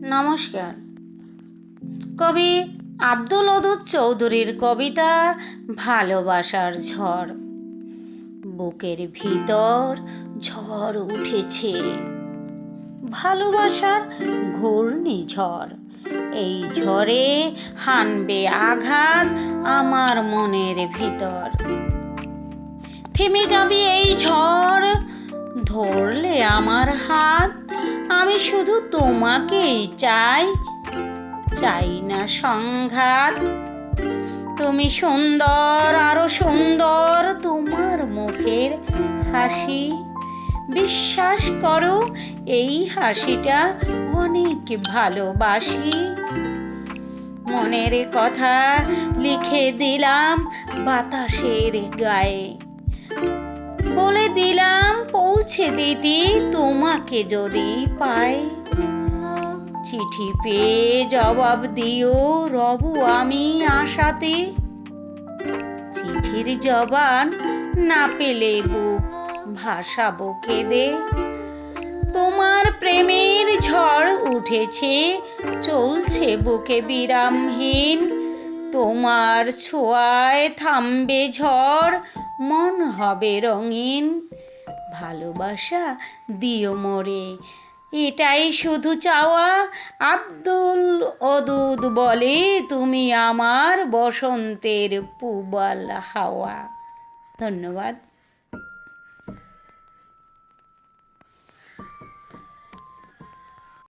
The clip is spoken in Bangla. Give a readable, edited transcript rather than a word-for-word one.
নমস্কার। কবি আব্দুল ওদুদ চৌধুরীর কবিতা ভালোবাসার ঝড়। বুকের ভিতর ঝড় উঠেছে, ভালোবাসার ঘূর্ণিঝড়। এই ঝড়ে হানবে আঘাত আমার মনের ভিতর। থেমে যাবে এই ঝড়, ধরলে আমার হাত। আমি শুধু তোমাকেই চাই, চাই না সংঘাত। তুমি সুন্দর, আরো সুন্দর তোমার মুখের হাসি। বিশ্বাস করো এই হাসিটা অনেক ভালোবাসি। মনের কথা লিখে দিলাম বাতাসের গায়ে, বলে দিলাম পৌঁছে দিতে তোমাকে যদি পাই। চিঠি পেয়ে জবাব দিও, রবু আমি আশাতে। চিঠির জবাব না পেলে বুক ভাসাবো কেঁদে। তোমার প্রেমের ঝড় উঠেছে, চলছে বুকে বিরামহীন। তোমার ছোঁয়ায় থামবে ঝড়, মন হবে রঙিন। ভালোবাসা দিও মোরে, এটাই শুধু চাওয়া। আব্দুল ওদুদ বলে তুমি আমার বসন্তের পূবাল হাওয়া। ধন্যবাদ।